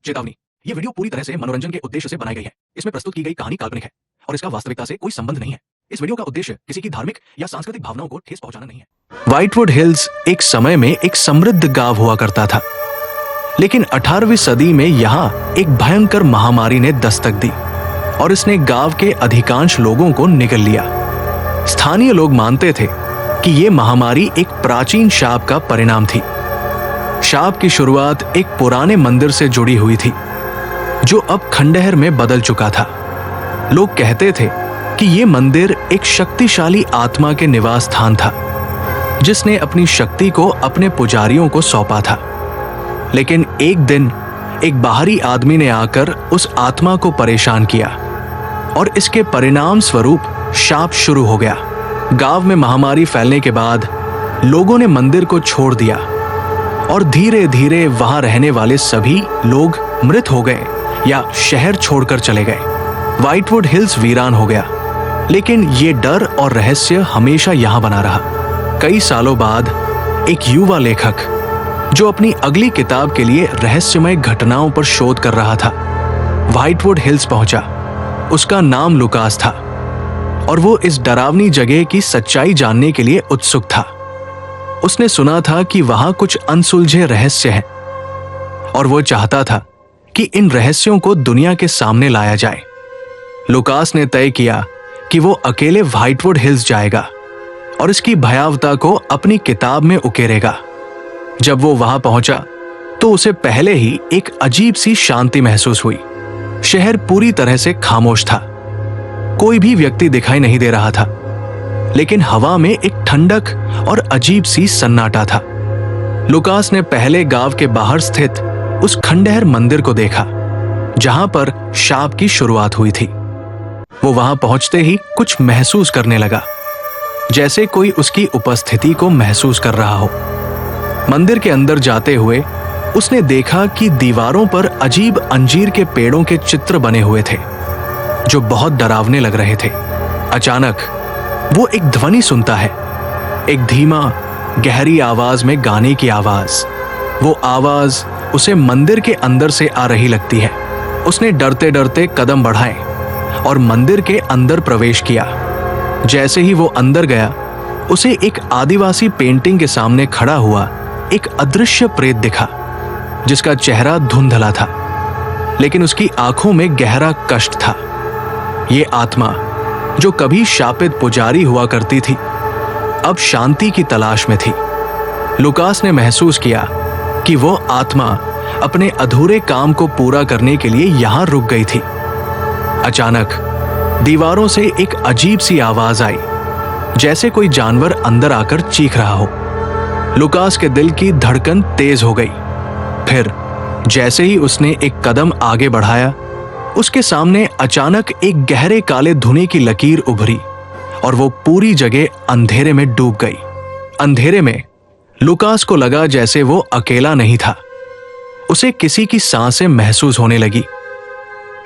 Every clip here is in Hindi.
चेतावनी, ये वीडियो पूरी तरह से मनोरंजन के उद्देश्य से बनाई गई है। इसमें प्रस्तुत की गई कहानी काल्पनिक है और इसका वास्तविकता से कोई संबंध नहीं है। इस वीडियो का उद्देश्य किसी की धार्मिक या सांस्कृतिक भावनाओं को ठेस पहुंचाना नहीं है। व्हाइटवुड हिल्स एक समय में एक समृद्ध गांव हुआ करता था, लेकिन 18वीं सदी में यहाँ एक भयंकर महामारी ने दस्तक दी और इसने गांव के अधिकांश लोगों को निगल लिया। स्थानीय लोग मानते थे कि ये महामारी एक प्राचीन शाप का परिणाम थी। शाप की शुरुआत एक पुराने मंदिर से जुड़ी हुई थी, जो अब खंडहर में बदल चुका था। लोग कहते थे कि ये मंदिर एक शक्तिशाली आत्मा के निवास स्थान था, जिसने अपनी शक्ति को अपने पुजारियों को सौंपा था। लेकिन एक दिन एक बाहरी आदमी ने आकर उस आत्मा को परेशान किया और इसके परिणाम स्वरूप शाप शुरू हो गया। गांव में महामारी फैलने के बाद लोगों ने मंदिर को छोड़ दिया और धीरे धीरे वहां रहने वाले सभी लोग मृत हो गए या शहर छोड़कर चले गए। व्हाइटवुड हिल्स वीरान हो गया, लेकिन ये डर और रहस्य हमेशा यहां बना रहा। कई सालों बाद एक युवा लेखक जो अपनी अगली किताब के लिए रहस्यमय घटनाओं पर शोध कर रहा था, व्हाइटवुड हिल्स पहुंचा। उसका नाम लुकास था और वो इस डरावनी जगह की सच्चाई जानने के लिए उत्सुक था। उसने सुना था कि वहां कुछ अनसुलझे रहस्य हैं और वो चाहता था कि इन रहस्यों को दुनिया के सामने लाया जाए। लुकास ने तय किया कि वो अकेले व्हाइटवुड हिल्स जाएगा और इसकी भयावहता को अपनी किताब में उकेरेगा। जब वो वहां पहुंचा तो उसे पहले ही एक अजीब सी शांति महसूस हुई। शहर पूरी तरह से खामोश था, कोई भी व्यक्ति दिखाई नहीं दे रहा था, लेकिन हवा में एक ठंडक और अजीब सी सन्नाटा था। लुकास ने पहले गांव के बाहर स्थित उस खंडहर मंदिर को देखा, जहां पर शाप की शुरुआत हुई थी। वो वहां पहुंचते ही कुछ महसूस करने लगा, जैसे कोई उसकी उपस्थिति को महसूस कर रहा हो। मंदिर के अंदर जाते हुए उसने देखा कि दीवारों पर अजीब अंजीर के पेड़ों के चित्र बने हुए थे, जो बहुत डरावने लग रहे थे। अचानक वो एक ध्वनि सुनता है, एक धीमा गहरी आवाज में गाने की आवाज। वो आवाज उसे मंदिर के अंदर से आ रही लगती है। उसने डरते डरते कदम बढ़ाए और मंदिर के अंदर प्रवेश किया। जैसे ही वो अंदर गया, उसे एक आदिवासी पेंटिंग के सामने खड़ा हुआ एक अदृश्य प्रेत दिखा, जिसका चेहरा धुंधला था, लेकिन उसकी आंखों में गहरा कष्ट था। ये आत्मा, जो कभी शापित पुजारी हुआ करती थी, अब शांति की तलाश में थी। लुकास ने महसूस किया कि वो आत्मा अपने अधूरे काम को पूरा करने के लिए यहां रुक गई थी। अचानक दीवारों से एक अजीब सी आवाज आई, जैसे कोई जानवर अंदर आकर चीख रहा हो। लुकास के दिल की धड़कन तेज हो गई। फिर जैसे ही उसने एक कदम आगे बढ़ाया, उसके सामने अचानक एक गहरे काले धुएं की लकीर उभरी और वो पूरी जगह अंधेरे में डूब गई। अंधेरे में लुकास को लगा जैसे वो अकेला नहीं था। उसे किसी की सांसें महसूस होने लगी,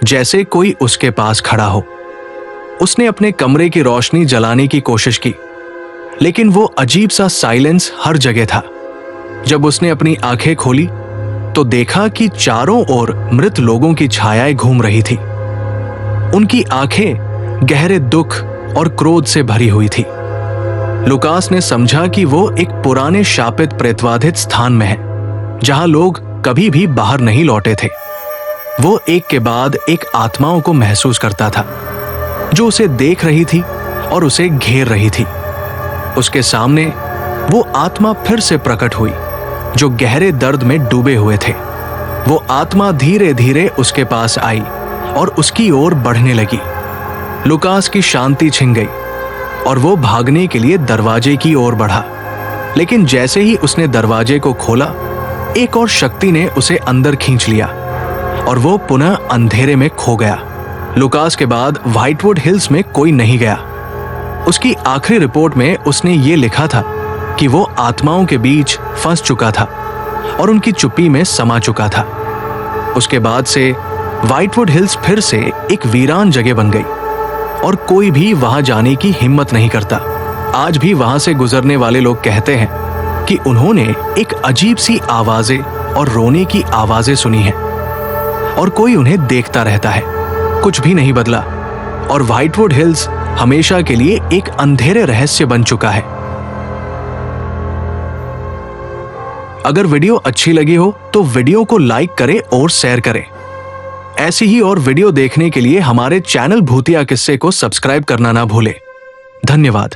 जैसे कोई उसके पास खड़ा हो। उसने अपने कमरे की रोशनी जलाने की कोशिश की, लेकिन वो अजीब सा साइलेंस हर जगह था। जब उसने अपनी आंखें खोली तो देखा कि चारों ओर मृत लोगों की छायाएं घूम रही थी। उनकी आंखें गहरे दुख और क्रोध से भरी हुई थी। लुकास ने समझा कि वो एक पुराने शापित प्रेतवाधित स्थान में है, जहां लोग कभी भी बाहर नहीं लौटे थे। वो एक के बाद एक आत्माओं को महसूस करता था, जो उसे देख रही थी और उसे घेर रही थी। उसके सामने वो आत्मा फिर से प्रकट हुई, जो गहरे दर्द में डूबे हुए थे। वो आत्मा धीरे धीरे उसके पास आई और उसकी ओर बढ़ने लगी। लुकास की शांति छिन गई और वो भागने के लिए दरवाजे की ओर बढ़ा, लेकिन जैसे ही उसने दरवाजे को खोला, एक और शक्ति ने उसे अंदर खींच लिया और वो पुनः अंधेरे में खो गया। लुकास के बाद व्हाइटवुड हिल्स में कोई नहीं गया। उसकी आखिरी रिपोर्ट में उसने ये लिखा था कि वो आत्माओं के बीच फंस चुका था और उनकी चुप्पी में समा चुका था। उसके बाद से व्हाइटवुड हिल्स फिर से एक वीरान जगह बन गई और कोई भी वहां जाने की हिम्मत नहीं करता। आज भी वहां से गुजरने वाले लोग कहते हैं कि उन्होंने एक अजीब सी आवाजें और रोने की आवाजें सुनी हैं, और कोई उन्हें देखता रहता है। कुछ भी नहीं बदला और व्हाइटवुड हिल्स हमेशा के लिए एक अंधेरे रहस्य बन चुका है। अगर वीडियो अच्छी लगी हो तो वीडियो को लाइक करें और शेयर करें। ऐसी ही और वीडियो देखने के लिए हमारे चैनल भूतिया किस्से को सब्सक्राइब करना ना भूलें। धन्यवाद।